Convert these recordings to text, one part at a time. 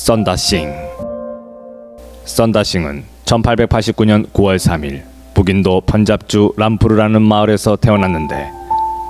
썬다싱. 썬다싱은 1889년 9월 3일 북인도 펀잡주 람푸르라는 마을에서 태어났는데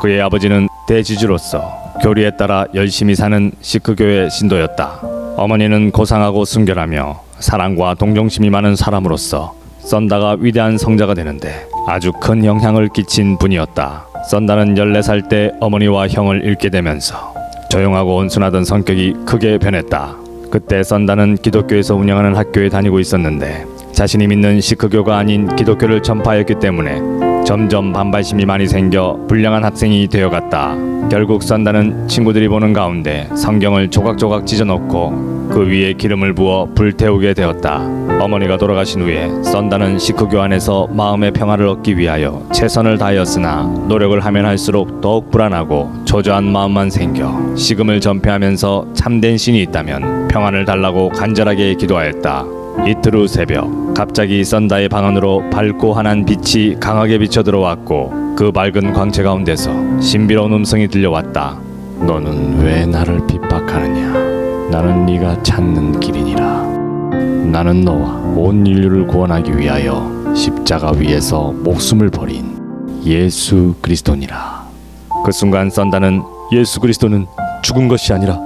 그의 아버지는 대지주로서 교리에 따라 열심히 사는 시크교의 신도였다. 어머니는 고상하고 순결하며 사랑과 동정심이 많은 사람으로서 썬다가 위대한 성자가 되는데 아주 큰 영향을 끼친 분이었다. 썬다는 14살 때 어머니와 형을 잃게 되면서 조용하고 온순하던 성격이 크게 변했다. 그때 썬다는 기독교에서 운영하는 학교에 다니고 있었는데 자신이 믿는 시크교가 아닌 기독교를 전파했기 때문에 점점 반발심이 많이 생겨 불량한 학생이 되어갔다. 결국 썬다는 친구들이 보는 가운데 성경을 조각조각 찢어놓고 그 위에 기름을 부어 불태우게 되었다. 어머니가 돌아가신 후에 썬다는 시크교 안에서 마음의 평화를 얻기 위하여 최선을 다하였으나 노력을 하면 할수록 더욱 불안하고 초조한 마음만 생겨 식음을 전폐하면서 참된 신이 있다면 평안을 달라고 간절하게 기도하였다. 이틀 후 새벽 갑자기 썬다의 방 안으로 밝고 환한 빛이 강하게 비쳐 들어왔고 그 밝은 광채 가운데서 신비로운 음성이 들려왔다. 너는 왜 나를 핍박하느냐? 나는 네가 찾는 길이니라. 나는 너와 온 인류를 구원하기 위하여 십자가 위에서 목숨을 버린 예수 그리스도니라. 그 순간 썬다는 예수 그리스도는 죽은 것이 아니라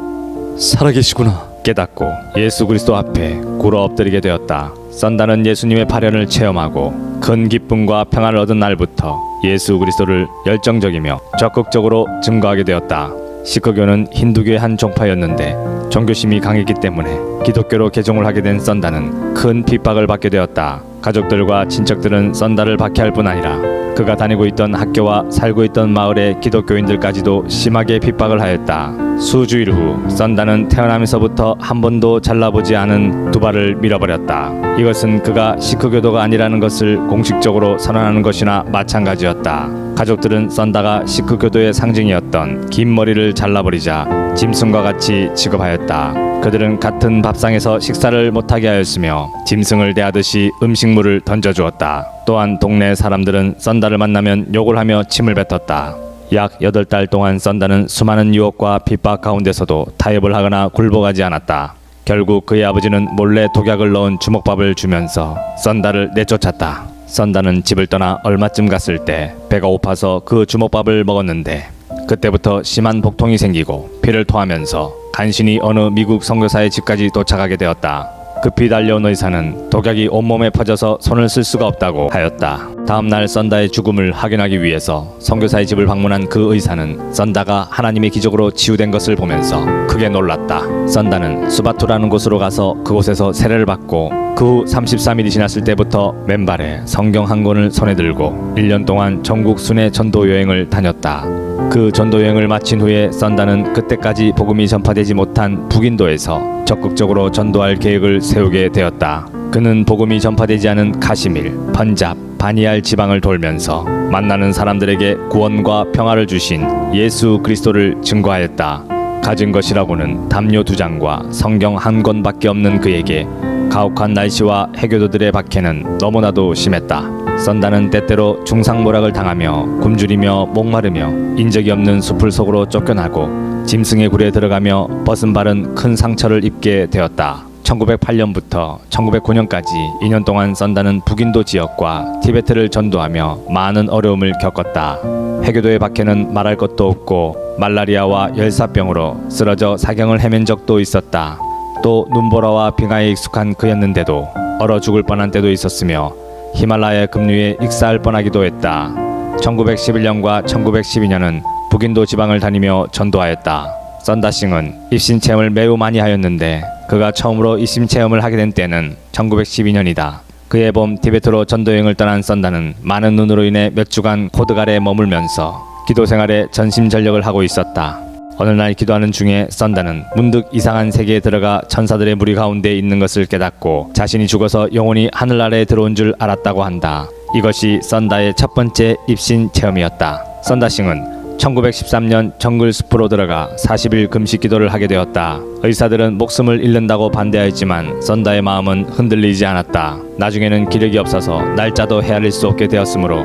살아계시구나 깨닫고 예수 그리스도 앞에 굴어 엎드리게 되었다. 썬다는 예수님의 발현을 체험하고 큰 기쁨과 평안을 얻은 날부터 예수 그리스도를 열정적이며 적극적으로 증거하게 되었다. 시크교는 힌두교의 한 종파였는데 종교심이 강했기 때문에 기독교로 개종을 하게 된 썬다는 큰 핍박을 받게 되었다. 가족들과 친척들은 썬다를 박해할 뿐 아니라 그가 다니고 있던 학교와 살고 있던 마을의 기독교인들까지도 심하게 핍박을 하였다. 수주일 후 썬다는 태어나면서부터 한 번도 잘라보지 않은 두 발을 밀어버렸다. 이것은 그가 시크교도가 아니라는 것을 공식적으로 선언하는 것이나 마찬가지였다. 가족들은 썬다가 시크교도의 상징이었던 긴 머리를 잘라버리자 짐승과 같이 취급하였다. 그들은 같은 밥상에서 식사를 못하게 하였으며 짐승을 대하듯이 음식물을 던져주었다. 또한 동네 사람들은 썬다를 만나면 욕을 하며 침을 뱉었다. 약 8달 동안 썬다는 수많은 유혹과 핍박 가운데서도 타협을 하거나 굴복하지 않았다. 결국 그의 아버지는 몰래 독약을 넣은 주먹밥을 주면서 썬다를 내쫓았다. 썬다는 집을 떠나 얼마쯤 갔을 때 배가 고파서 그 주먹밥을 먹었는데 그때부터 심한 복통이 생기고 피를 토하면서 간신히 어느 미국 선교사의 집까지 도착하게 되었다. 급히 달려온 의사는 독약이 온몸에 퍼져서 손을 쓸 수가 없다고 하였다. 다음날 썬다의 죽음을 확인하기 위해서 선교사의 집을 방문한 그 의사는 썬다가 하나님의 기적으로 치유된 것을 보면서 크게 놀랐다. 썬다는 수바투라는 곳으로 가서 그곳에서 세례를 받고 그 후 33일이 지났을 때부터 맨발에 성경 한 권을 손에 들고 1년 동안 전국 순회 전도 여행을 다녔다. 그 전도 여행을 마친 후에 썬다는 그때까지 복음이 전파되지 못한 북인도에서 적극적으로 전도할 계획을 세우게 되었다. 그는 복음이 전파되지 않은 카시밀, 펀잡, 바니알 지방을 돌면서 만나는 사람들에게 구원과 평화를 주신 예수 그리스도를 증거하였다. 가진 것이라고는 담요 2장과 성경 한 권밖에 없는 그에게 가혹한 날씨와 해교도들의 박해는 너무나도 심했다. 썬다는 때때로 중상모락을 당하며 굶주리며 목마르며 인적이 없는 숲을 속으로 쫓겨나고 짐승의 굴에 들어가며 벗은 발은 큰 상처를 입게 되었다. 1908년부터 1909년까지 2년 동안 썬다는 북인도 지역과 티베트를 전도하며 많은 어려움을 겪었다. 해교도의 박해는 말할 것도 없고 말라리아와 열사병으로 쓰러져 사경을 헤맨 적도 있었다. 또 눈보라와 빙하에 익숙한 그였는데도 얼어 죽을 뻔한 때도 있었으며 히말라야 급류에 익사할 뻔하기도 했다. 1911년과 1912년은 북인도 지방을 다니며 전도하였다. 썬다싱은 입신 체험을 매우 많이 하였는데 그가 처음으로 입신 체험을 하게 된 때는 1912년이다. 그해 봄 티베트로 전도여행을 떠난 썬다는 많은 눈으로 인해 몇 주간 코드갈에 머물면서 기도 생활에 전심전력을 하고 있었다. 어느 날 기도하는 중에 썬다는 문득 이상한 세계에 들어가 천사들의 무리 가운데 있는 것을 깨닫고 자신이 죽어서 영혼이 하늘나라에 들어온 줄 알았다고 한다. 이것이 썬다의 첫 번째 입신 체험이었다. 썬다싱은 1913년 정글 숲으로 들어가 40일 금식 기도를 하게 되었다. 의사들은 목숨을 잃는다고 반대하였지만 썬다의 마음은 흔들리지 않았다. 나중에는 기력이 없어서 날짜도 헤아릴 수 없게 되었으므로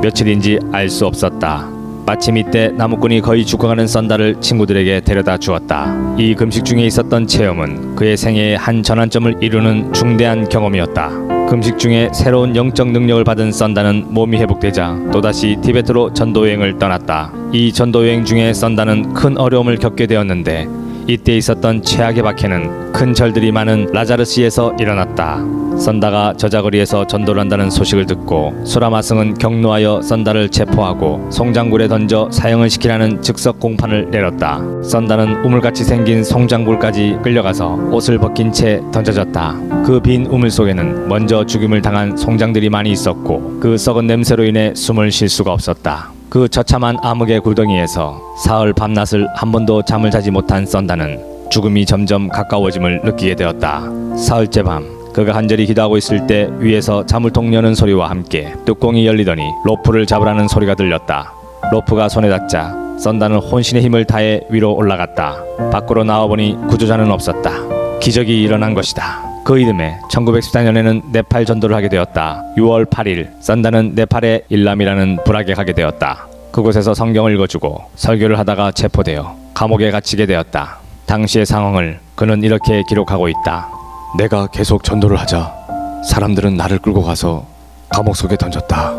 며칠인지 알 수 없었다. 마침 이때 나무꾼이 거의 죽어가는 썬다를 친구들에게 데려다 주었다. 이 금식 중에 있었던 체험은 그의 생애의 한 전환점을 이루는 중대한 경험이었다. 금식 중에 새로운 영적 능력을 받은 썬다는 몸이 회복되자 또다시 티베트로 전도여행을 떠났다. 이 전도여행 중에 썬다는 큰 어려움을 겪게 되었는데 이때 있었던 최악의 박해는 큰 절들이 많은 라자르시에서 일어났다. 썬다가 저자거리에서 전도를 한다는 소식을 듣고 수라마승은 격노하여 썬다를 체포하고 송장굴에 던져 사형을 시키라는 즉석 공판을 내렸다. 썬다는 우물같이 생긴 송장굴까지 끌려가서 옷을 벗긴 채 던져졌다. 그 빈 우물 속에는 먼저 죽임을 당한 송장들이 많이 있었고 그 썩은 냄새로 인해 숨을 쉴 수가 없었다. 그 처참한 암흑의 굴덩이에서 사흘 밤낮을 한 번도 잠을 자지 못한 썬다는 죽음이 점점 가까워짐을 느끼게 되었다. 사흘째 밤 그가 간절히 기도하고 있을 때 위에서 자물통 여는 소리와 함께 뚜껑이 열리더니 로프를 잡으라는 소리가 들렸다. 로프가 손에 닿자 썬다는 혼신의 힘을 다해 위로 올라갔다. 밖으로 나와보니 구조자는 없었다. 기적이 일어난 것이다. 그 이듬해 1914년에는 네팔 전도를 하게 되었다. 6월 8일 썬다는 네팔의 일람이라는 부락에 가게 되었다. 그곳에서 성경을 읽어주고 설교를 하다가 체포되어 감옥에 갇히게 되었다. 당시의 상황을 그는 이렇게 기록하고 있다. 내가 계속 전도를 하자 사람들은 나를 끌고 가서 감옥 속에 던졌다.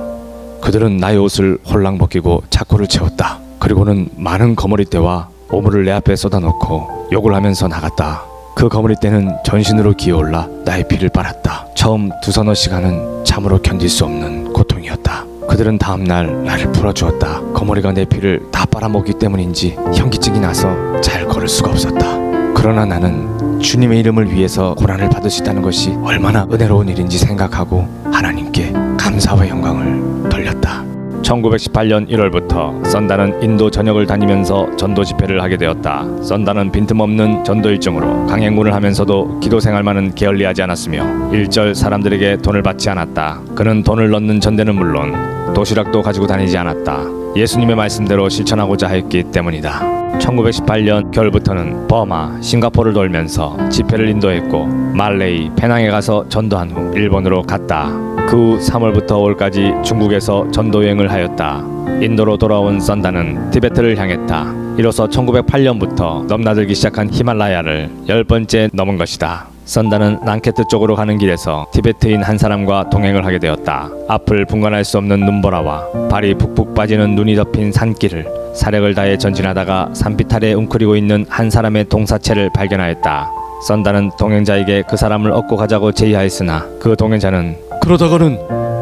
그들은 나의 옷을 홀랑 벗기고 차코를 채웠다. 그리고는 많은 거머리대와 오물을 내 앞에 쏟아놓고 욕을 하면서 나갔다. 그 거머리대는 전신으로 기어올라 나의 피를 빨았다. 처음 두서너 시간은 참으로 견딜 수 없는 고통이었다. 그들은 다음날 나를 풀어주었다. 거머리가 내 피를 다 빨아먹기 때문인지 현기증이 나서 잘 걸을 수가 없었다. 그러나 나는 주님의 이름을 위해서 고난을 받을 수 있다는 것이 얼마나 은혜로운 일인지 생각하고 하나님께 감사와 영광을 돌렸다. 1918년 1월부터 썬다는 인도 전역을 다니면서 전도 집회를 하게 되었다. 썬다는 빈틈없는 전도 일정으로 강행군을 하면서도 기도 생활만은 게을리하지 않았으며 일절 사람들에게 돈을 받지 않았다. 그는 돈을 넣는 전대는 물론 도시락도 가지고 다니지 않았다. 예수님의 말씀대로 실천하고자 했기 때문이다. 1918년 겨울부터는 버마, 싱가포르를 돌면서 집회를 인도했고 말레이, 페낭에 가서 전도한 후 일본으로 갔다. 그 후 3월부터 5월까지 중국에서 전도여행을 하였다. 인도로 돌아온 썬다는 티베트를 향했다. 이로써 1908년부터 넘나들기 시작한 히말라야를 10번째 넘은 것이다. 썬다는 랑케트 쪽으로 가는 길에서 티베트인 한 사람과 동행을 하게 되었다. 앞을 분간할 수 없는 눈보라와 발이 푹푹 빠지는 눈이 덮인 산길을 사력을 다해 전진하다가 산빛 아래 웅크리고 있는 한 사람의 동사체를 발견하였다. 썬다는 동행자에게 그 사람을 얻고 가자고 제의하였으나 그 동행자는 그러다가는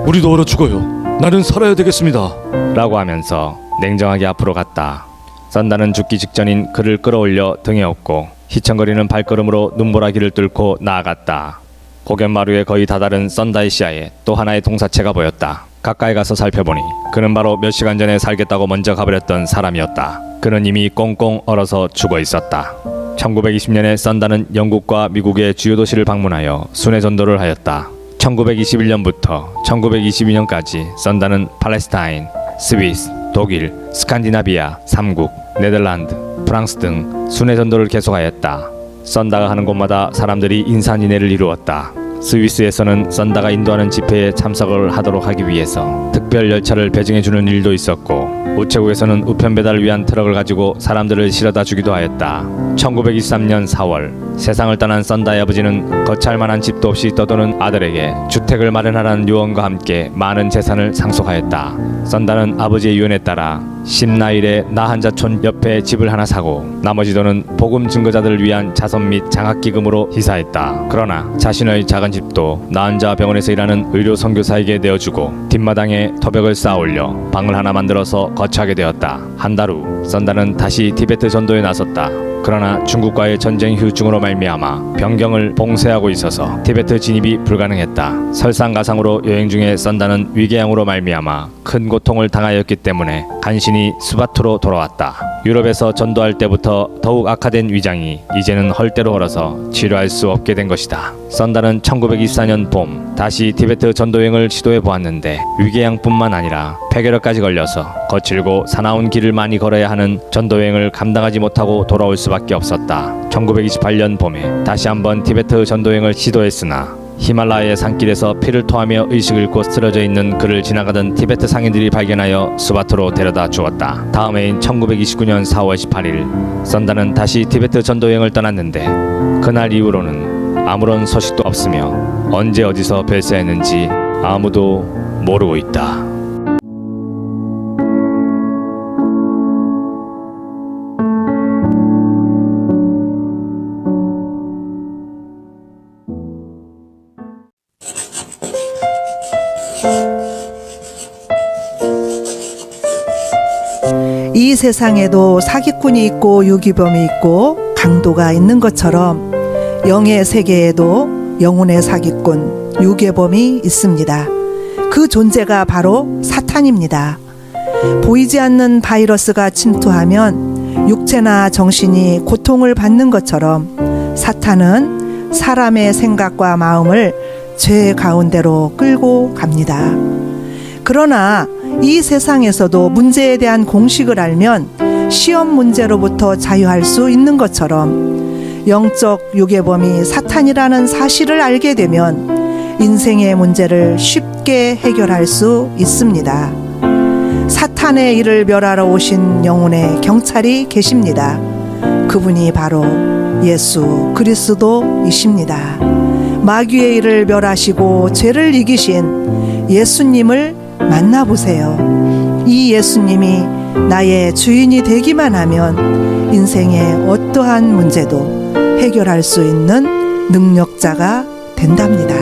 우리도 얼어 죽어요. 나는 살아야 되겠습니다. 라고 하면서 냉정하게 앞으로 갔다. 썬다는 죽기 직전인 그를 끌어올려 등에 업고 휘청거리는 발걸음으로 눈보라 길을 뚫고 나아갔다. 고갯마루에 거의 다다른 썬다의 시야에 또 하나의 동사체가 보였다. 가까이 가서 살펴보니 그는 바로 몇 시간 전에 살겠다고 먼저 가버렸던 사람이었다. 그는 이미 꽁꽁 얼어서 죽어 있었다. 1920년에 썬다는 영국과 미국의 주요 도시를 방문하여 순회 전도를 하였다. 1921년부터 1922년까지 썬다는 팔레스타인, 스위스, 독일, 스칸디나비아 3국, 네덜란드, 프랑스 등 순회 전도를 계속하였다. 썬다가 하는 곳마다 사람들이 인산인해를 이루었다. 스위스에서는 썬다가 인도하는 집회에 참석을 하도록 하기 위해서 특별 열차를 배정해주는 일도 있었고 우체국에서는 우편 배달을 위한 트럭을 가지고 사람들을 실어다 주기도 하였다. 1923년 4월 세상을 떠난 썬다의 아버지는 거찰만한 집도 없이 떠도는 아들에게 주택을 마련하라는 유언과 함께 많은 재산을 상속하였다. 썬다는 아버지의 유언에 따라 심나일에 나한자촌 옆에 집을 하나 사고 나머지 돈은 복음 증거자들을 위한 자선 및 장학기금으로 희사했다. 그러나 자신의 작은 집도 나한자 병원에서 일하는 의료 선교사에게 내어주고 뒷마당에 토벽을 쌓아올려 방을 하나 만들어서 거처하게 되었다. 한 달 후 썬다는 다시 티베트 전도에 나섰다. 그러나 중국과의 전쟁 후유증으로 말미암아 병경을 봉쇄하고 있어서 티베트 진입이 불가능했다. 설상가상으로 여행 중에 썬다는 위궤양으로 말미암아 큰 고통을 당하였기 때문에 간신히 수바트로 돌아왔다. 유럽에서 전도할 때부터 더욱 악화된 위장이 이제는 헐대로 얼어서 치료할 수 없게 된 것이다. 썬다는 1924년 봄 다시 티베트 전도여행을 시도해 보았는데 위궤양뿐만 아니라 폐결핵까지 걸려서 거칠고 사나운 길을 많이 걸어야 하는 전도여행을 감당하지 못하고 돌아올 수밖에 없었다. 1928년 봄에 다시 한번 티베트 전도여행을 시도했으나 히말라야의 산길에서 피를 토하며 의식을 잃고 쓰러져 있는 그를 지나가던 티베트 상인들이 발견하여 수바트로 데려다 주었다. 다음 해인 1929년 4월 18일 선다는 다시 티베트 전도여행을 떠났는데 그날 이후로는 아무런 소식도 없으며 언제 어디서 별세했는지 아무도 모르고 있다. 이 세상에도 사기꾼이 있고 유기범이 있고 강도가 있는 것처럼 영의 세계에도 영혼의 사기꾼, 유괴범이 있습니다. 그 존재가 바로 사탄입니다. 보이지 않는 바이러스가 침투하면 육체나 정신이 고통을 받는 것처럼 사탄은 사람의 생각과 마음을 죄 가운데로 끌고 갑니다. 그러나 이 세상에서도 문제에 대한 공식을 알면 시험 문제로부터 자유할 수 있는 것처럼 영적 유괴범이 사탄이라는 사실을 알게 되면 인생의 문제를 쉽게 해결할 수 있습니다. 사탄의 일을 멸하러 오신 영혼의 경찰이 계십니다. 그분이 바로 예수 그리스도이십니다. 마귀의 일을 멸하시고 죄를 이기신 예수님을 만나보세요. 이 예수님이 나의 주인이 되기만 하면 인생의 어떠한 문제도 해결할 수 있는 능력자가 된답니다.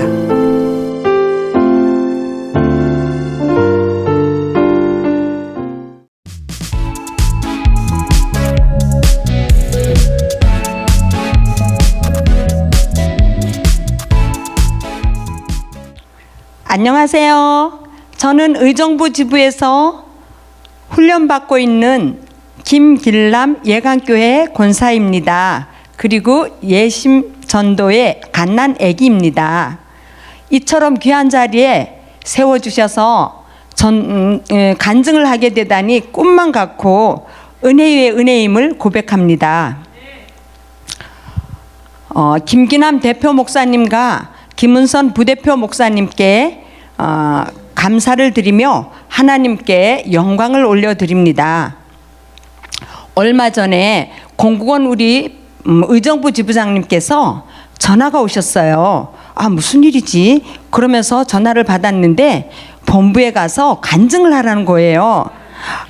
안녕하세요. 저는 의정부 지부에서 훈련받고 있는 김길남 예강교회 권사입니다. 그리고 예심 전도의 갓난아기입니다. 이처럼 귀한 자리에 세워주셔서 간증을 하게 되다니 꿈만 같고 은혜의 은혜임을 고백합니다. 김기남 대표 목사님과 김은선 부대표 목사님께 감사를 드리며 하나님께 영광을 올려드립니다. 얼마 전에 공국원 우리 의정부 지부장님께서 전화가 오셨어요. 무슨 일이지? 그러면서 전화를 받았는데 본부에 가서 간증을 하라는 거예요.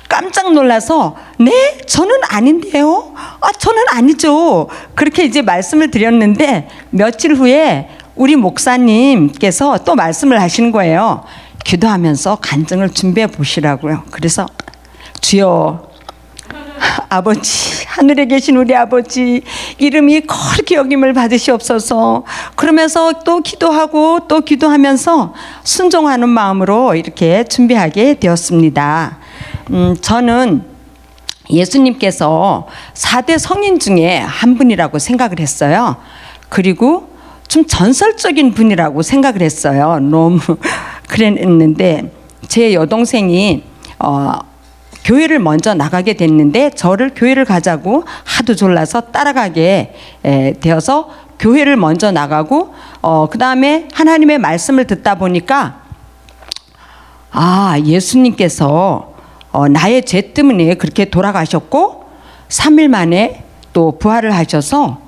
깜짝 놀라서 네? 저는 아닌데요? 저는 아니죠. 그렇게 이제 말씀을 드렸는데 며칠 후에 우리 목사님께서 또 말씀을 하시는 거예요. 기도하면서 간증을 준비해 보시라고요. 그래서 주여, 아버지, 하늘에 계신 우리 아버지 이름이 거룩히 여김을 받으시옵소서. 그러면서 또 기도하고 또 기도하면서 순종하는 마음으로 이렇게 준비하게 되었습니다. 저는 예수님께서 4대 성인 중에 한 분이라고 생각을 했어요. 그리고 좀 전설적인 분이라고 생각을 했어요. 너무 그랬는데 제 여동생이 교회를 먼저 나가게 됐는데 저를 교회를 가자고 하도 졸라서 따라가게 되어서 교회를 먼저 나가고 그 다음에 하나님의 말씀을 듣다 보니까 예수님께서 나의 죄 때문에 그렇게 돌아가셨고 3일 만에 또 부활을 하셔서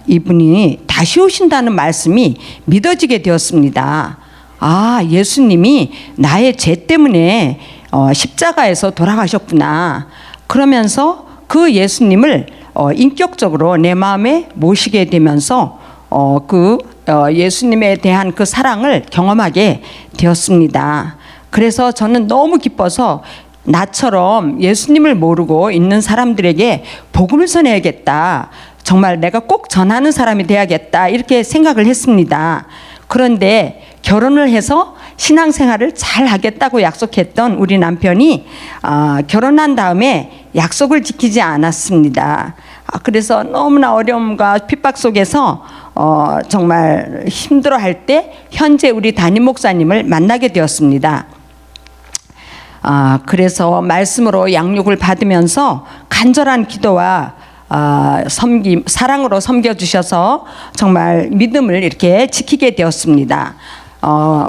이분이 다시 오신다는 말씀이 믿어지게 되었습니다. 예수님이 나의 죄 때문에 십자가에서 돌아가셨구나. 그러면서 그 예수님을 인격적으로 내 마음에 모시게 되면서 예수님에 대한 그 사랑을 경험하게 되었습니다. 그래서 저는 너무 기뻐서 나처럼 예수님을 모르고 있는 사람들에게 복음을 전해야겠다. 정말 내가 꼭 전하는 사람이 돼야겠다. 이렇게 생각을 했습니다. 그런데 결혼을 해서 신앙생활을 잘 하겠다고 약속했던 우리 남편이 결혼한 다음에 약속을 지키지 않았습니다. 그래서 너무나 어려움과 핍박 속에서 정말 힘들어할 때 현재 우리 담임 목사님을 만나게 되었습니다. 그래서 말씀으로 양육을 받으면서 간절한 기도와 사랑으로 섬겨주셔서 정말 믿음을 이렇게 지키게 되었습니다.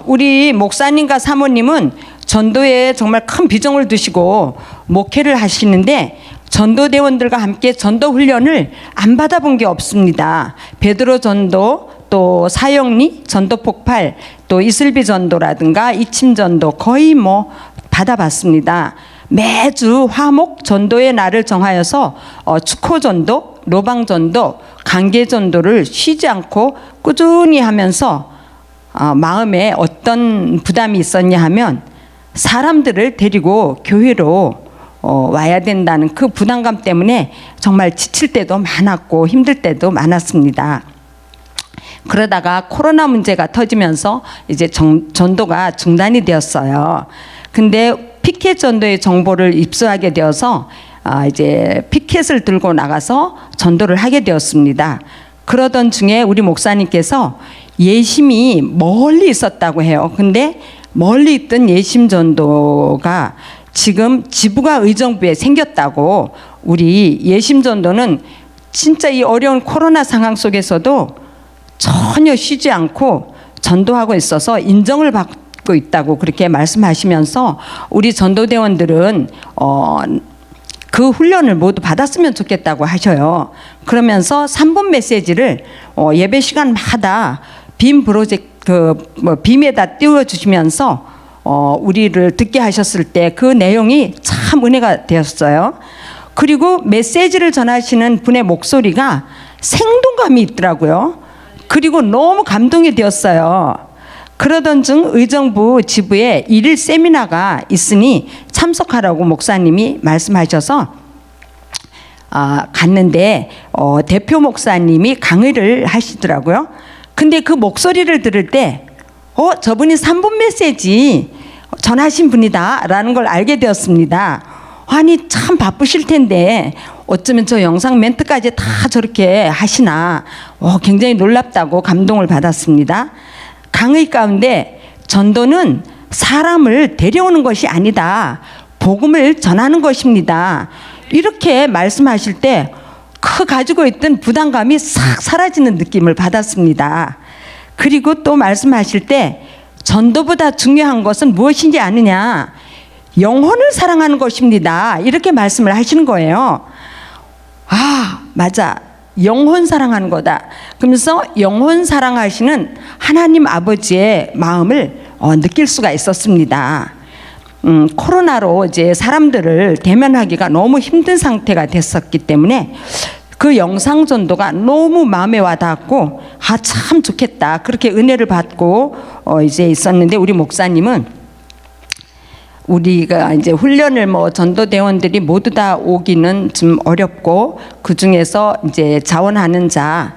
우리 목사님과 사모님은 전도에 정말 큰 비중을 두시고 목회를 하시는데 전도대원들과 함께 전도 훈련을 안 받아본 게 없습니다. 베드로 전도, 또 사형리, 전도 폭발, 또 이슬비 전도라든가 이침 전도 거의 뭐 받아봤습니다. 매주 화목 전도의 날을 정하여서 축호 전도, 로방 전도, 관계 전도를 쉬지 않고 꾸준히 하면서 마음에 어떤 부담이 있었냐 하면 사람들을 데리고 교회로 와야 된다는 그 부담감 때문에 정말 지칠 때도 많았고 힘들 때도 많았습니다. 그러다가 코로나 문제가 터지면서 이제 전도가 중단이 되었어요. 근데 피켓 전도의 정보를 입수하게 되어서 이제 피켓을 들고 나가서 전도를 하게 되었습니다. 그러던 중에 우리 목사님께서 예심이 멀리 있었다고 해요. 근데 멀리 있던 예심 전도가 지금 지부가 의정부에 생겼다고. 우리 예심 전도는 진짜 이 어려운 코로나 상황 속에서도 전혀 쉬지 않고 전도하고 있어서 인정을 받고 있다고 그렇게 말씀하시면서 우리 전도대원들은 그 훈련을 모두 받았으면 좋겠다고 하셔요. 그러면서 3분 메시지를 예배 시간마다 빔 프로젝트 빔에다 띄워주시면서 우리를 듣게 하셨을 때 그 내용이 참 은혜가 되었어요. 그리고 메시지를 전하시는 분의 목소리가 생동감이 있더라고요. 그리고 너무 감동이 되었어요. 그러던 중 의정부 지부에 일일 세미나가 있으니 참석하라고 목사님이 말씀하셔서 갔는데 대표 목사님이 강의를 하시더라고요. 근데 그 목소리를 들을 때 저분이 3분 메시지 전하신 분이다 라는 걸 알게 되었습니다. 아니 참 바쁘실 텐데 어쩌면 저 영상 멘트까지 다 저렇게 하시나 굉장히 놀랍다고 감동을 받았습니다. 강의 가운데 전도는 사람을 데려오는 것이 아니다. 복음을 전하는 것입니다. 이렇게 말씀하실 때 그 가지고 있던 부담감이 싹 사라지는 느낌을 받았습니다. 그리고 또 말씀하실 때 전도보다 중요한 것은 무엇인지 아느냐? 영혼을 사랑하는 것입니다. 이렇게 말씀을 하시는 거예요. 맞아. 영혼 사랑하는 거다. 그러면서 영혼 사랑하시는 하나님 아버지의 마음을 느낄 수가 있었습니다. 코로나로 이제 사람들을 대면하기가 너무 힘든 상태가 됐었기 때문에 그 영상 전도가 너무 마음에 와닿았고 참 좋겠다 그렇게 은혜를 받고 이제 있었는데 우리 목사님은 우리가 이제 훈련을 전도대원들이 모두 다 오기는 좀 어렵고 그 중에서 이제 자원하는 자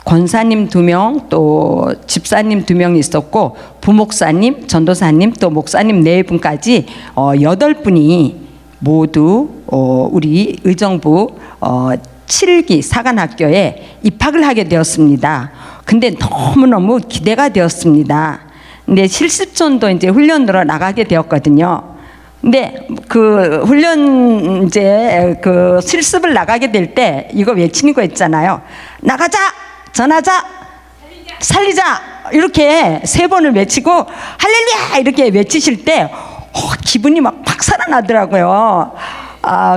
권사님 2명 또 집사님 2명이 있었고 부목사님 전도사님 또 목사님 4분까지 8분이 모두 우리 의정부 7기 사관학교에 입학을 하게 되었습니다. 근데 너무너무 기대가 되었습니다. 근데 실습전도 이제 훈련으로 나가게 되었거든요. 근데 그 훈련 이제 그 실습을 나가게 될 때 이거 외치는 거 있잖아요. 나가자, 전하자, 살리자 이렇게 3번을 외치고 할렐루야 이렇게 외치실 때 기분이 막 살아나더라고요.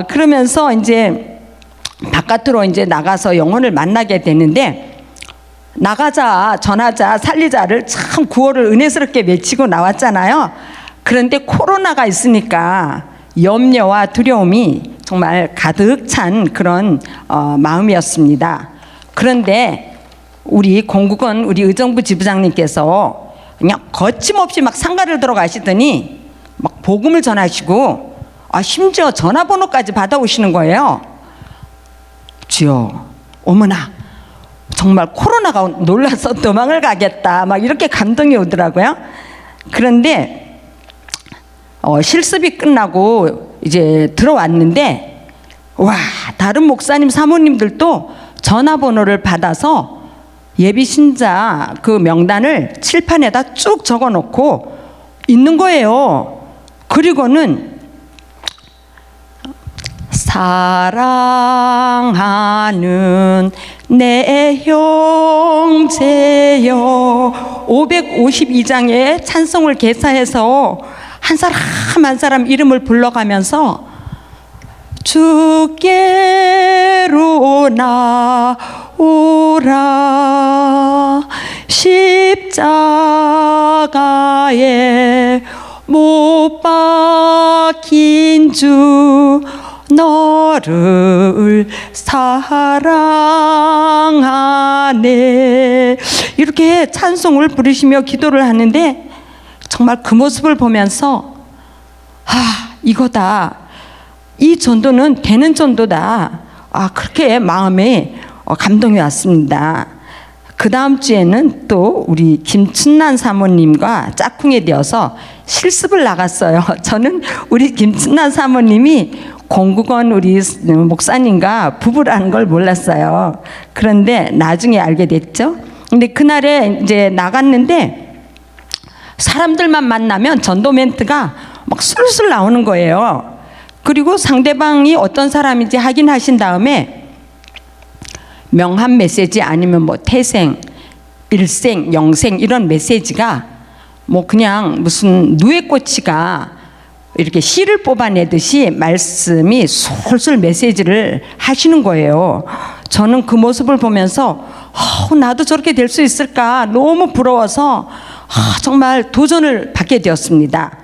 그러면서 이제 바깥으로 이제 나가서 영혼을 만나게 되는데 나가자, 전하자, 살리자를 참 구호를 은혜스럽게 외치고 나왔잖아요. 그런데 코로나가 있으니까 염려와 두려움이 정말 가득 찬 그런 마음이었습니다. 그런데 우리 공국원 우리 의정부 지부장님께서 그냥 거침없이 막 상가를 들어가시더니 막 복음을 전하시고 심지어 전화번호까지 받아오시는 거예요. 주여, 어머나 정말 코로나가 놀라서 도망을 가겠다 막 이렇게 감동이 오더라고요. 그런데 실습이 끝나고 이제 들어왔는데 다른 목사님 사모님들도 전화번호를 받아서 예비 신자 그 명단을 칠판에다 쭉 적어놓고 있는 거예요. 그리고는 사랑하는 내 형제여. 552장의 찬송을 개사해서 한 사람 한 사람 이름을 불러가면서 주께로 나오라 십자가에 못 박힌 주 너를 사랑하네. 이렇게 찬송을 부르시며 기도를 하는데 정말 그 모습을 보면서 이거다, 이 전도는 되는 전도다, 그렇게 마음에 감동이 왔습니다. 그 다음 주에는 또 우리 김춘난 사모님과 짝꿍이 되어서 실습을 나갔어요. 저는 우리 김춘난 사모님이 공국원 우리 목사님과 부부라는 걸 몰랐어요. 그런데 나중에 알게 됐죠. 근데 그날에 이제 나갔는데 사람들만 만나면 전도 멘트가 막 술술 나오는 거예요. 그리고 상대방이 어떤 사람인지 확인하신 다음에 명함 메시지 아니면 뭐 태생, 일생, 영생 이런 메시지가 뭐 그냥 무슨 누에꼬치가 이렇게 씨를 뽑아내듯이 말씀이 솔솔 메시지를 하시는 거예요. 저는 그 모습을 보면서 나도 저렇게 될 수 있을까 너무 부러워서 정말 도전을 받게 되었습니다.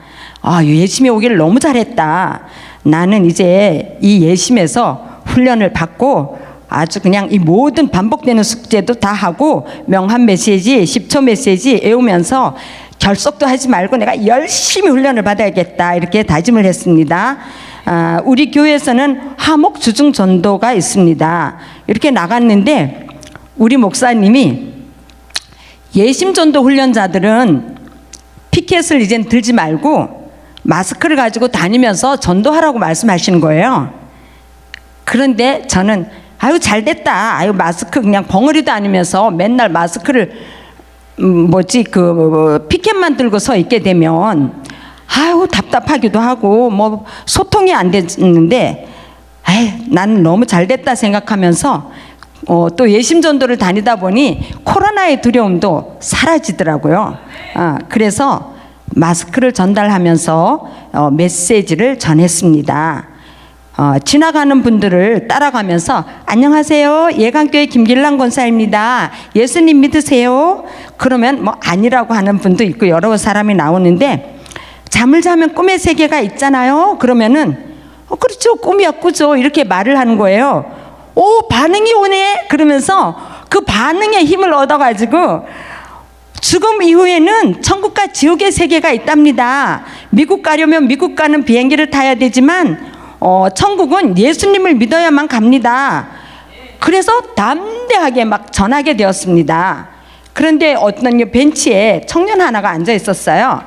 예심에 오기를 너무 잘했다. 나는 이제 이 예심에서 훈련을 받고 아주 그냥 이 모든 반복되는 숙제도 다 하고 명함 메시지, 10초 메시지 외우면서 결석도 하지 말고 내가 열심히 훈련을 받아야겠다 이렇게 다짐을 했습니다. 우리 교회에서는 화목 주중 전도가 있습니다. 이렇게 나갔는데 우리 목사님이 예심 전도 훈련자들은 피켓을 이젠 들지 말고 마스크를 가지고 다니면서 전도하라고 말씀하시는 거예요. 그런데 저는 잘됐다. 마스크 그냥 벙어리도 아니면서 맨날 마스크를 피켓만 들고 서 있게 되면 답답하기도 하고 뭐 소통이 안 됐는데 나는 너무 잘됐다 생각하면서 또 예심 전도를 다니다 보니 코로나의 두려움도 사라지더라고요. 그래서 마스크를 전달하면서 메시지를 전했습니다. 지나가는 분들을 따라가면서 안녕하세요, 예강교회 김길란 권사입니다. 예수님 믿으세요? 그러면 뭐 아니라고 하는 분도 있고 여러 사람이 나오는데 잠을 자면 꿈의 세계가 있잖아요. 그러면은 그렇죠, 꿈이야 꾸죠 이렇게 말을 하는 거예요. 반응이 오네 그러면서 그 반응에 힘을 얻어가지고 죽음 이후에는 천국과 지옥의 세계가 있답니다. 미국 가려면 미국 가는 비행기를 타야 되지만 천국은 예수님을 믿어야만 갑니다. 그래서 담대하게 막 전하게 되었습니다. 그런데 어떤 벤치에 청년 하나가 앉아 있었어요.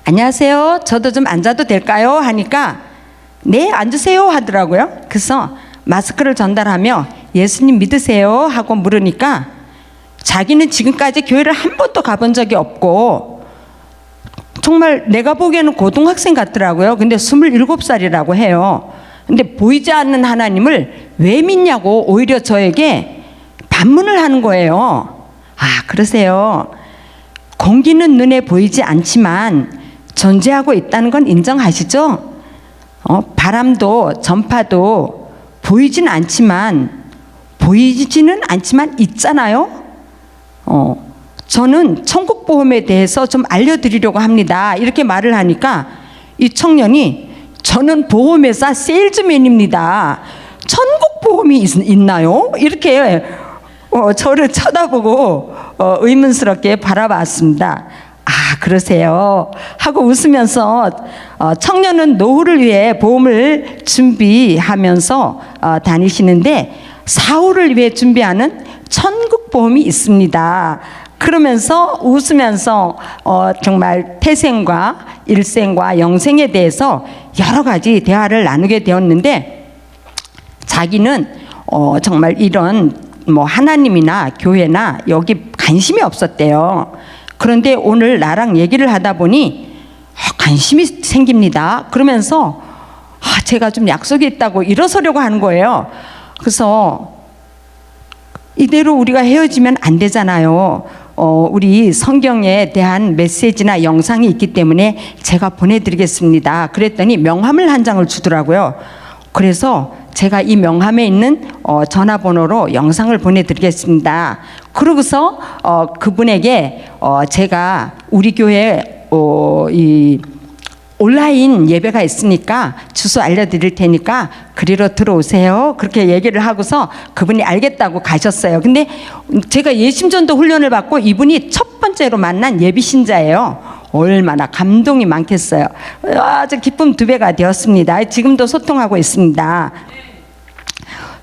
안녕하세요, 저도 좀 앉아도 될까요? 하니까 네 앉으세요 하더라고요. 그래서 마스크를 전달하며 예수님 믿으세요? 하고 물으니까 자기는 지금까지 교회를 한 번도 가본 적이 없고 정말 내가 보기에는 고등학생 같더라고요. 근데 27살이라고 해요. 근데 보이지 않는 하나님을 왜 믿냐고 오히려 저에게 반문을 하는 거예요. 그러세요. 공기는 눈에 보이지 않지만 존재하고 있다는 건 인정하시죠? 바람도 전파도 보이지는 않지만 있잖아요. 저는 천국보험에 대해서 좀 알려드리려고 합니다. 이렇게 말을 하니까 이 청년이 저는 보험회사 세일즈맨입니다. 천국보험이 있나요? 이렇게 저를 쳐다보고 의문스럽게 바라봤습니다. 그러세요 하고 웃으면서 청년은 노후를 위해 보험을 준비하면서 다니시는데 사후를 위해 준비하는 천국보험이 있습니다. 그러면서 웃으면서 정말 태생과 일생과 영생에 대해서 여러 가지 대화를 나누게 되었는데 자기는 정말 이런 뭐 하나님이나 교회나 여기 관심이 없었대요. 그런데 오늘 나랑 얘기를 하다 보니 관심이 생깁니다. 그러면서 제가 좀 약속이 있다고 일어서려고 하는 거예요. 그래서 이대로 우리가 헤어지면 안 되잖아요. 우리 성경에 대한 메시지나 영상이 있기 때문에 제가 보내드리겠습니다. 그랬더니 명함을 한 장을 주더라고요. 그래서 제가 이 명함에 있는 전화번호로 영상을 보내드리겠습니다. 그러고서 그분에게 제가 우리 교회 이 온라인 예배가 있으니까 주소 알려드릴 테니까 그리로 들어오세요. 그렇게 얘기를 하고서 그분이 알겠다고 가셨어요. 근데 제가 예심전도 훈련을 받고 이분이 첫 번째로 만난 예비 신자예요. 얼마나 감동이 많겠어요. 아주 기쁨 2배가 되었습니다. 지금도 소통하고 있습니다.